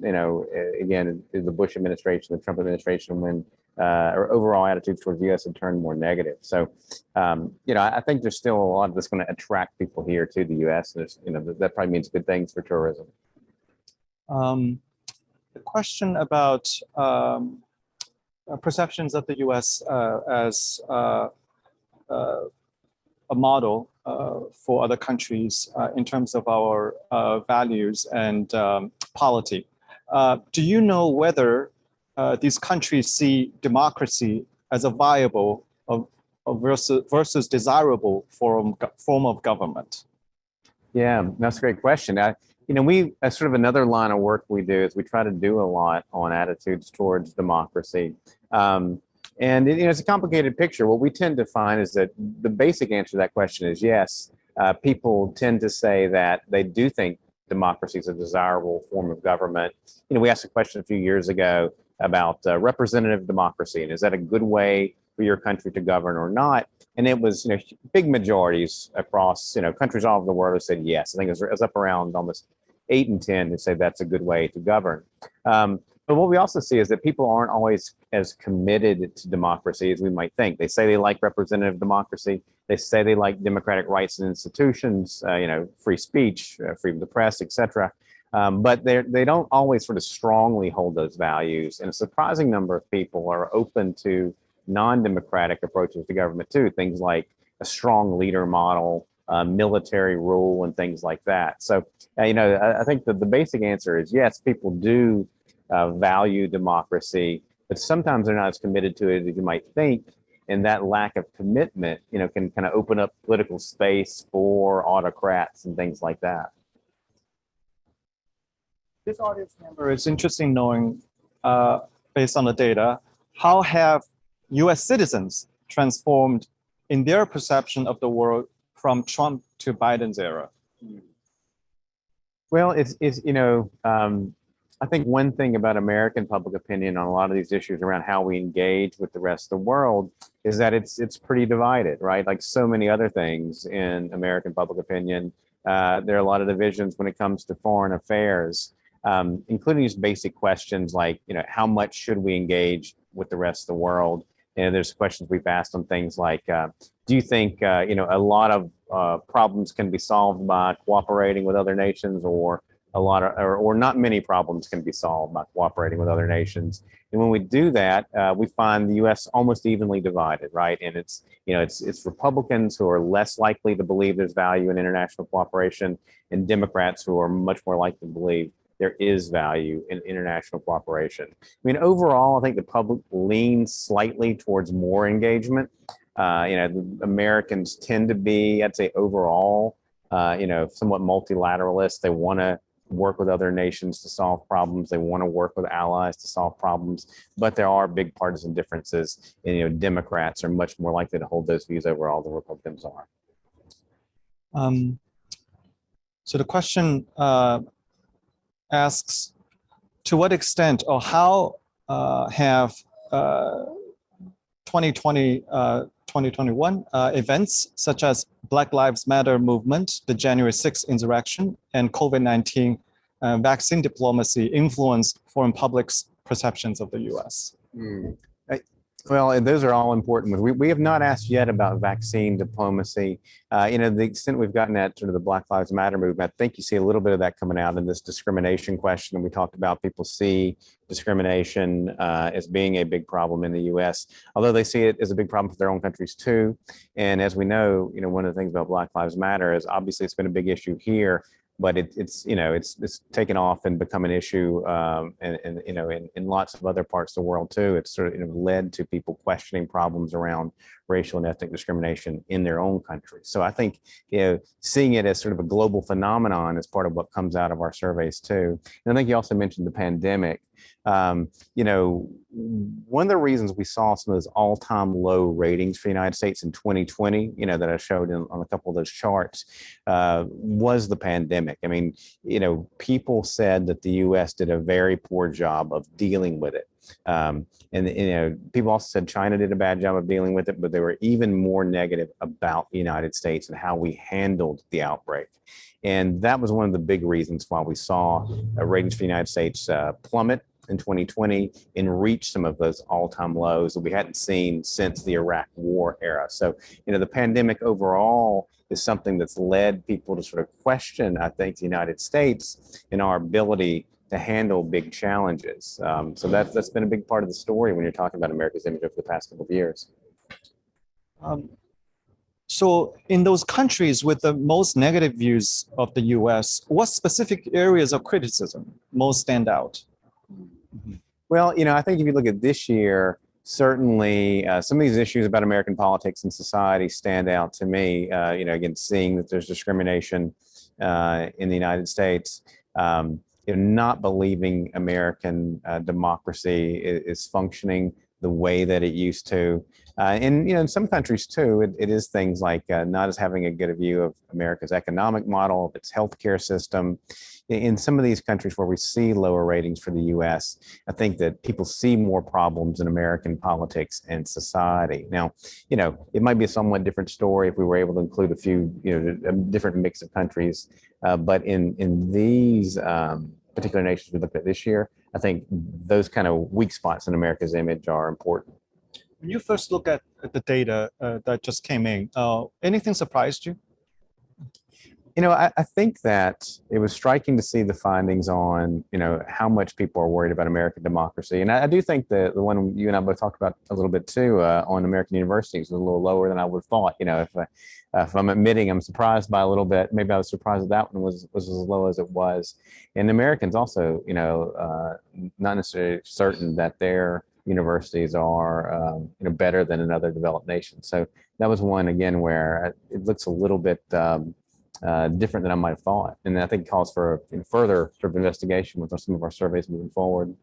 again, the Bush administration, the Trump administration, when or overall attitudes towards the U.S. have turned more negative. So, I think there's still a lot that's going to attract people here to the U.S. There's, that probably means good things for tourism. The question about perceptions of the U.S. As a model for other countries in terms of our values and polity. Do you know whether these countries see democracy as a viable versus desirable form of government? Yeah, that's a great question. We sort of another line of work we do is we try to do a lot on attitudes towards democracy. And it's a complicated picture. What we tend to find is that the basic answer to that question is yes. People tend to say that they do think democracy is a desirable form of government. We asked a question a few years ago about representative democracy, and is that a good way for your country to govern or not? And it was, big majorities across, countries all over the world who said yes. I think it was up around almost 8 in 10 who say that's a good way to govern. But what we also see is that people aren't always as committed to democracy as we might think. They say they like representative democracy. They say they like democratic rights and institutions, free speech, freedom of the press, etc. But they don't always sort of strongly hold those values. And a surprising number of people are open to non-democratic approaches to government too. Things like a strong leader model, military rule, and things like that. So, I think that the basic answer is yes, people do value democracy, but sometimes they're not as committed to it as you might think. And that lack of commitment, can kind of open up political space for autocrats and things like that. This audience member is interested in knowing, based on the data, how have U.S. citizens transformed in their perception of the world from Trump to Biden's era? Well, I think one thing about American public opinion on a lot of these issues around how we engage with the rest of the world is that it's pretty divided, right? Like so many other things in American public opinion, there are a lot of divisions when it comes to foreign affairs, including these basic questions like, how much should we engage with the rest of the world? And there's questions we've asked on things like, do you think, a lot of problems can be solved by cooperating with other nations, or or not many problems can be solved by cooperating with other nations? And when we do that, we find the U.S. almost evenly divided, right? And it's Republicans who are less likely to believe there's value in international cooperation, and Democrats who are much more likely to believe there is value in international cooperation. I mean, overall, I think the public leans slightly towards more engagement. The Americans tend to be, I'd say overall, somewhat multilateralist. They want to work with other nations to solve problems. They want to work with allies to solve problems, but there are big partisan differences. And, Democrats are much more likely to hold those views overall than Republicans are. So the question asks, to what extent or how have 2020, 2021 events such as Black Lives Matter movement, the January 6th insurrection, and COVID-19 vaccine diplomacy influence foreign public's perceptions of the U.S.? Well, and those are all important ones. We have not asked yet about vaccine diplomacy. The extent we've gotten at sort of the Black Lives Matter movement, I think you see a little bit of that coming out in this discrimination question. We talked about people see discrimination as being a big problem in the U.S., although they see it as a big problem for their own countries too. And as we know, one of the things about Black Lives Matter is obviously it's been a big issue here, but it's taken off and become an issue, in lots of other parts of the world too. It's sort of led to people questioning problems around racial and ethnic discrimination in their own country. So I think seeing it as sort of a global phenomenon is part of what comes out of our surveys too. And I think you also mentioned the pandemic. One of the reasons we saw some of those all-time low ratings for the United States in 2020, that I showed on a couple of those charts, was the pandemic. I mean, people said that the U.S. did a very poor job of dealing with it. And people also said China did a bad job of dealing with it, but they were even more negative about the United States and how we handled the outbreak. And that was one of the big reasons why we saw ratings for the United States plummet in 2020 and reach some of those all-time lows that we hadn't seen since the Iraq War era. So, the pandemic overall is something that's led people to sort of question, I think, the United States and our ability to handle big challenges. So that's been a big part of the story when you're talking about America's image over the past couple of years. So in those countries with the most negative views of the US, what specific areas of criticism most stand out? Well, I think if you look at this year, certainly some of these issues about American politics and society stand out to me. Again, seeing that there's discrimination in the United States, not believing American democracy is functioning the way that it used to. And in some countries too, it is things like not as having a good view of America's economic model, of its healthcare system. In some of these countries where we see lower ratings for the U.S., I think that people see more problems in American politics and society. Now, it might be a somewhat different story if we were able to include a few, a different mix of countries. But in these particular nations we looked at this year, I think those kind of weak spots in America's image are important. When you first look at the data that just came in, anything surprised you? I think that it was striking to see the findings on, how much people are worried about American democracy. And I do think the one you and I both talked about a little bit too on American universities was a little lower than I would have thought. If I'm admitting I'm surprised by a little bit, maybe I was surprised that one was as low as it was. And Americans also, not necessarily certain that their universities are, better than in other developed nations. So that was one, again, where it looks a little bit different than I might have thought. And I think it calls for further sort of investigation with some of our surveys moving forward.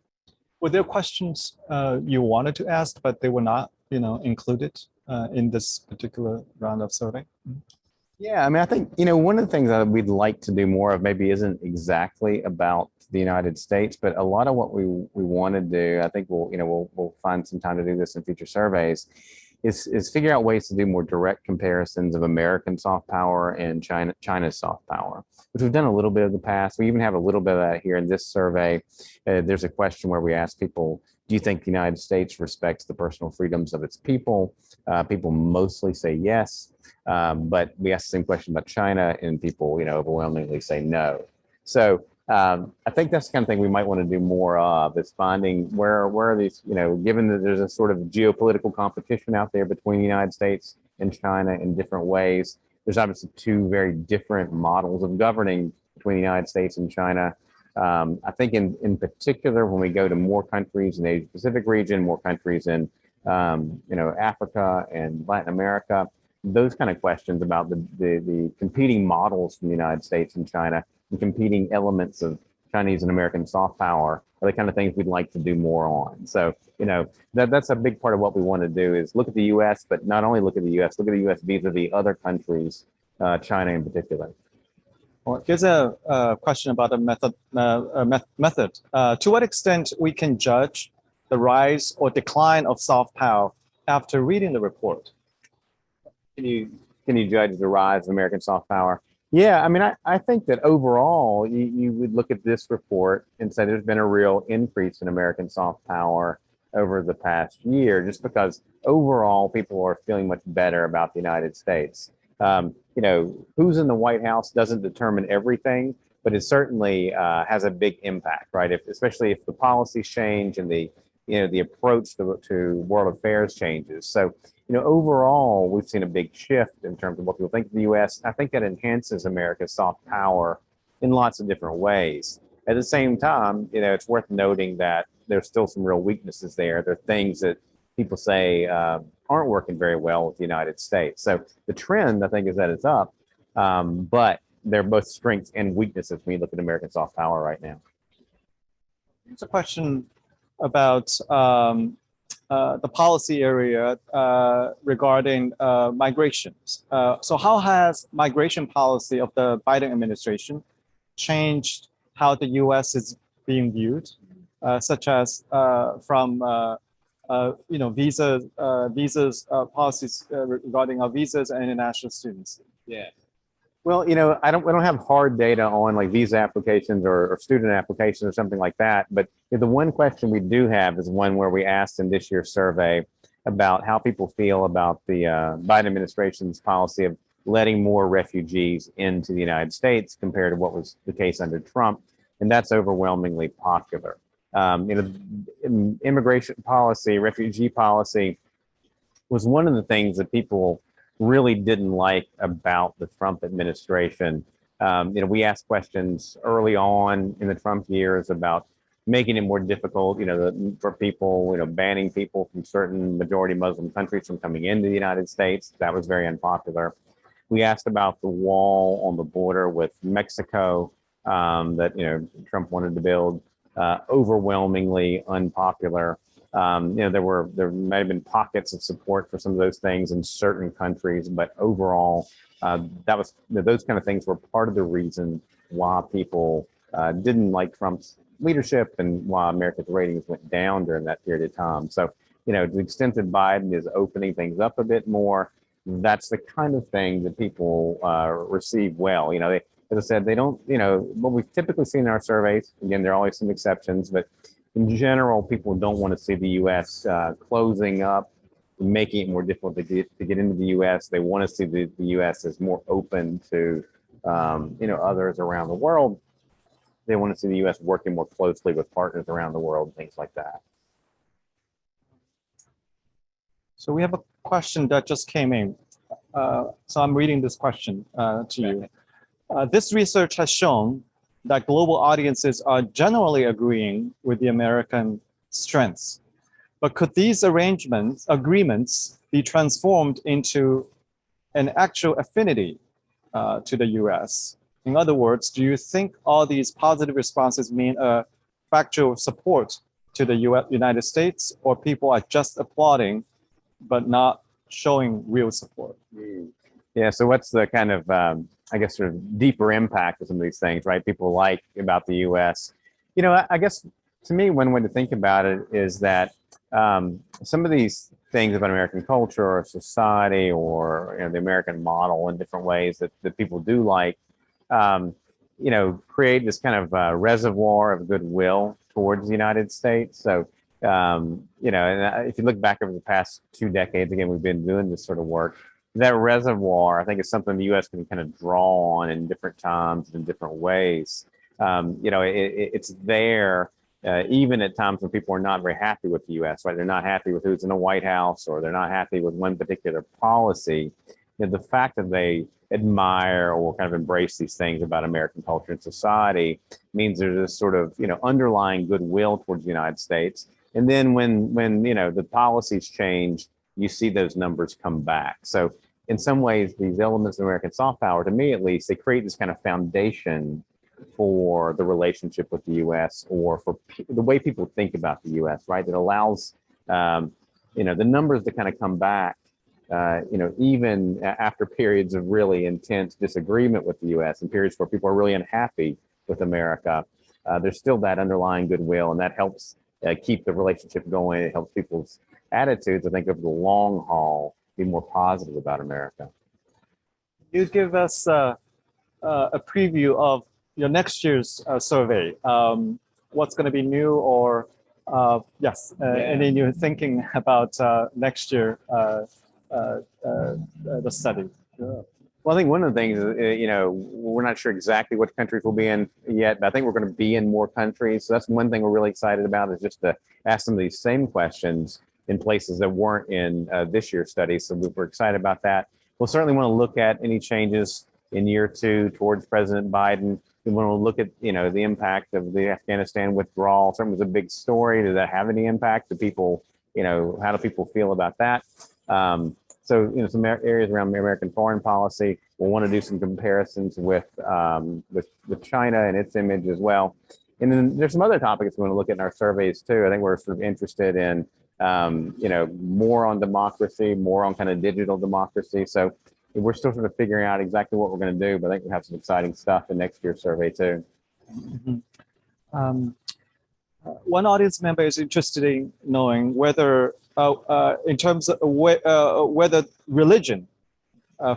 Were there questions you wanted to ask, but they were not, included in this particular round of survey? Yeah, I think, one of the things that we'd like to do more of maybe isn't exactly about the United States, but a lot of what we want to do, I think we'll find some time to do this in future surveys, is figure out ways to do more direct comparisons of American soft power and China's soft power, which we've done a little bit of the past. We even have a little bit of that here in this survey. There's a question where we ask people, do you think the United States respects the personal freedoms of its people? People mostly say yes, but we ask the same question about China, and people, overwhelmingly say no. So I think that's the kind of thing we might want to do more of, is finding where are these, given that there's a sort of geopolitical competition out there between the United States and China in different ways. There's obviously two very different models of governing between the United States and China. I think in particular, when we go to more countries in the Asia Pacific region, more countries in, Africa and Latin America, those kind of questions about the competing models from the United States and China and competing elements of Chinese and American soft power are the kind of things we'd like to do more on. So, that's a big part of what we want to do, is look at the U.S., but not only look at the U.S., look at the U.S. vis-a-vis other countries, China in particular. Well, here's a question about the method. To what extent we can judge the rise or decline of soft power after reading the report? Can you judge the rise of American soft power? Yeah, I think that overall, you would look at this report and say there's been a real increase in American soft power over the past year, just because overall people are feeling much better about the United States. Who's in the White House doesn't determine everything, but it certainly has a big impact, right? Especially if the policies change and the approach to world affairs changes. So, overall, we've seen a big shift in terms of what people think of the U.S. I think that enhances America's soft power in lots of different ways. At the same time, it's worth noting that there's still some real weaknesses there. There are things that people say aren't working very well with the United States. So the trend, I think, is that it's up, but they're both strengths and weaknesses when you look at American soft power right now. Here's a question about the policy area regarding migrations. So how has migration policy of the Biden administration changed how the U.S. is being viewed? such as from visas policies regarding our visas and international students? Yeah. Well, we don't have hard data on like visa applications or student applications or something like that. But the one question we do have is one where we asked in this year's survey about how people feel about the Biden administration's policy of letting more refugees into the United States compared to what was the case under Trump. And that's overwhelmingly popular. Immigration policy, refugee policy was one of the things that people really didn't like about the Trump administration. We asked questions early on in the Trump years about making it more difficult, for people, banning people from certain majority Muslim countries from coming into the United States. That was very unpopular. We asked about the wall on the border with Mexico that, Trump wanted to build. Overwhelmingly unpopular. There might have been pockets of support for some of those things in certain countries, but overall, those kind of things were part of the reason why people didn't like Trump's leadership and why America's ratings went down during that period of time. So, to the extent that Biden is opening things up a bit more, that's the kind of thing that people receive well. As I said, they don't, what we've typically seen in our surveys, again, there are always some exceptions, but in general, people don't want to see the U.S. Closing up, making it more difficult to get into the U.S. They want to see the U.S. as more open to, others around the world. They want to see the U.S. working more closely with partners around the world, things like that. So we have a question that just came in. So I'm reading this question to you. This research has shown that global audiences are generally agreeing with the American strengths. But could these agreements be transformed into an actual affinity to the US? In other words, do you think all these positive responses mean a factual support to the United States, or people are just applauding but not showing real support? Yeah, so what's the kind of, sort of deeper impact of some of these things, right? People like about the US. I guess to me, one way to think about it is that some of these things about American culture or society or the American model in different ways that people do like, create this kind of reservoir of goodwill towards the United States. So, and if you look back over the past 2 decades, again, we've been doing this sort of work. That reservoir, I think, is something the U.S. can kind of draw on in different times and in different ways. It's there even at times when people are not very happy with the U.S., right? They're not happy with who's in the White House, or they're not happy with one particular policy. The fact that they admire or kind of embrace these things about American culture and society means there's this sort of, underlying goodwill towards the United States. And then when the policies change, you see those numbers come back. So in some ways, these elements of American soft power, to me at least, they create this kind of foundation for the relationship with the U.S. or for the way people think about the U.S., right? That allows, the numbers to kind of come back, even after periods of really intense disagreement with the U.S. and periods where people are really unhappy with America. There's still that underlying goodwill, and that helps keep the relationship going. It helps people's attitudes, I think, over the long haul, be more positive about America. You give us a preview of your next year's survey. What's going to be new, or any new thinking about next year, the study? Sure. Well, I think one of the things is, we're not sure exactly what countries we'll be in yet, but I think we're going to be in more countries. So that's one thing we're really excited about, is just to ask some of these same questions in places that weren't in this year's study. So we're excited about that. We'll certainly want to look at any changes in year 2 towards President Biden. We want to look at, the impact of the Afghanistan withdrawal. Certainly was a big story. Does that have any impact? Do people, how do people feel about that? So, some areas around the American foreign policy. We'll want to do some comparisons with China and its image as well. And then there's some other topics we want to look at in our surveys too. I think we're sort of interested in, more on democracy, more on kind of digital democracy. So we're still sort of figuring out exactly what we're going to do, but I think we have some exciting stuff in next year's survey too. Mm-hmm. One audience member is interested in knowing whether, in terms of whether religion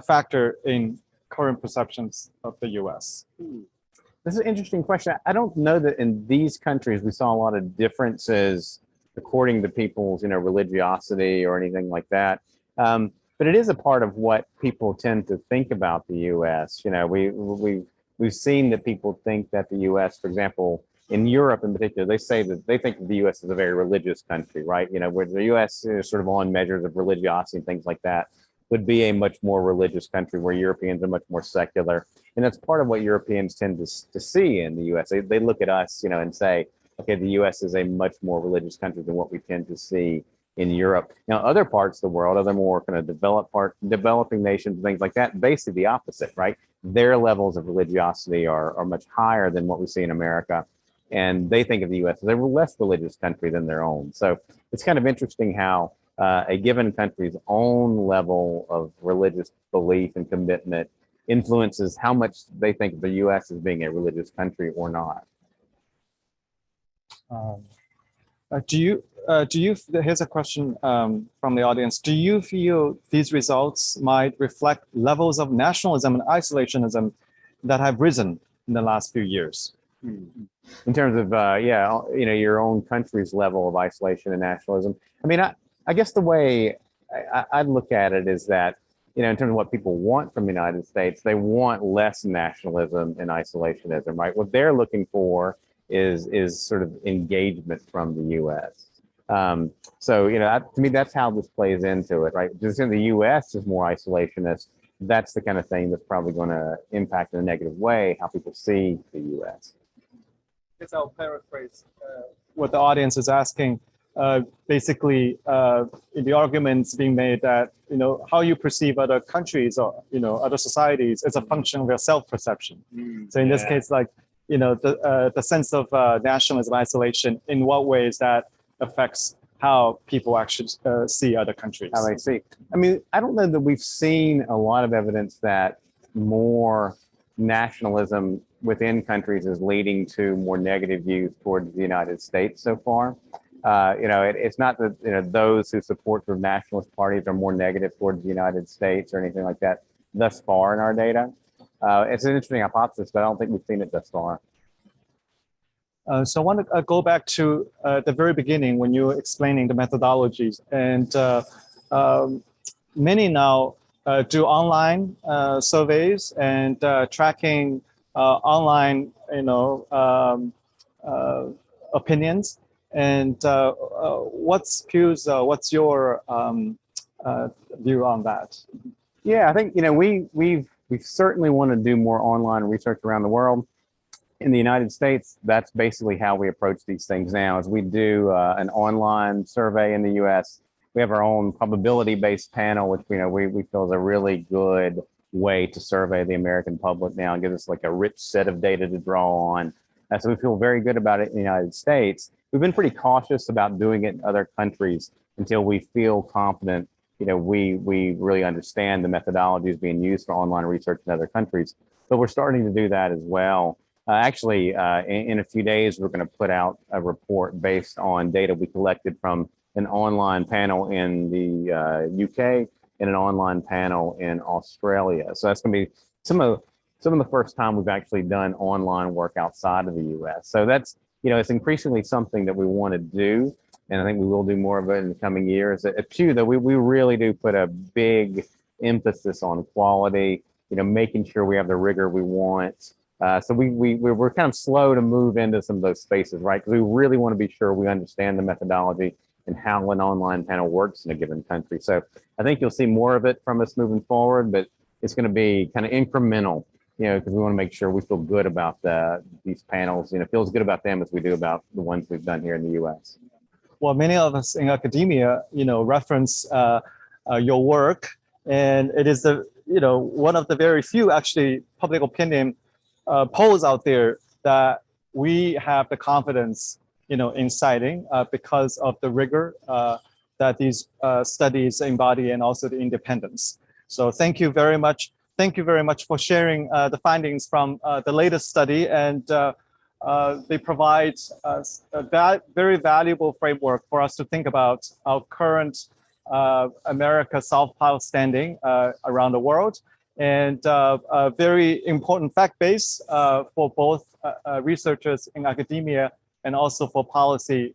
factor in current perceptions of the U.S. This is an interesting question. I don't know that in these countries we saw a lot of differences according to people's, religiosity or anything like that. But it is a part of what people tend to think about the U.S. We've seen that people think that the U.S., for example, in Europe in particular, they say that they think the U.S. is a very religious country, right? Where the U.S. is sort of on measures of religiosity and things like that, would be a much more religious country where Europeans are much more secular. And that's part of what Europeans tend to see in the U.S. They look at us, and say, okay, the U.S. is a much more religious country than what we tend to see in Europe. Now, other parts of the world, other more kind of developing nations, things like that, they see the opposite, right? Their levels of religiosity are much higher than what we see in America. And they think of the U.S. as a less religious country than their own. So it's kind of interesting how a given country's own level of religious belief and commitment influences how much they think of the U.S. as being a religious country or not. Here's a question from the audience. Do you feel these results might reflect levels of nationalism and isolationism that have risen in the last few years? In terms of, your own country's level of isolation and nationalism. I mean, I guess the way I'd look at it is that, in terms of what people want from the United States, they want less nationalism and isolationism, right? What they're looking for is sort of engagement from the U.S. So, to me, that's how this plays into it, right? Just in the U.S. is more isolationist. That's the kind of thing that's probably going to impact in a negative way how people see the U.S. I guess I'll paraphrase what the audience is asking. Basically, the arguments being made that how you perceive other countries or other societies is a function of your self-perception. So in this case, like the sense of nationalism, isolation, in what ways that affects how people actually see other countries. How they see. I mean, I don't know that we've seen a lot of evidence that more nationalism within countries is leading to more negative views towards the United States so far. It's not that those who support the nationalist parties are more negative towards the United States or anything like that thus far in our data. It's an interesting hypothesis, but I don't think we've seen it thus far. So I want to go back to the very beginning when you were explaining the methodologies, and many now do online surveys and tracking online, opinions. And what's your view on that? Yeah, I think we certainly want to do more online research around the world. In the United States, that's basically how we approach these things now. Is we do an online survey in the U.S. We have our own probability-based panel, which we feel is a really good way to survey the American public now and gives us like a rich set of data to draw on. So we feel very good about it in the United States. We've been pretty cautious about doing it in other countries until we feel confident, we really understand the methodologies being used for online research in other countries. But we're starting to do that as well. Actually, in a few days, we're going to put out a report based on data we collected from an online panel in the UK and an online panel in Australia. So that's going to be some of the first time we've actually done online work outside of the US. So that's, it's increasingly something that we want to do. And I think we will do more of it in the coming years. At Pew, though, we really do put a big emphasis on quality, making sure we have the rigor we want. So we're kind of slow to move into some of those spaces, right? Because we really want to be sure we understand the methodology and how an online panel works in a given country. So I think you'll see more of it from us moving forward, but it's going to be kind of incremental, because we want to make sure we feel good about these panels, feels good about them as we do about the ones we've done here in the U.S. Well, many of us in academia, reference your work, and it is one of the very few actually public opinion polls out there that we have the confidence, in citing because of the rigor that these studies embody and also the independence. So thank you very much. Thank you very much for sharing the findings from the latest study. And they provide a very valuable framework for us to think about our current America soft power standing around the world, and a very important fact base for both researchers in academia and also for policy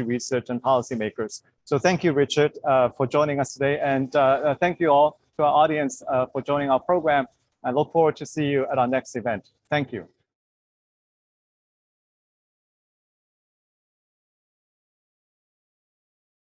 research and policymakers. So thank you, Richard, for joining us today, and thank you all to our audience for joining our program. I look forward to see you at our next event. Thank you.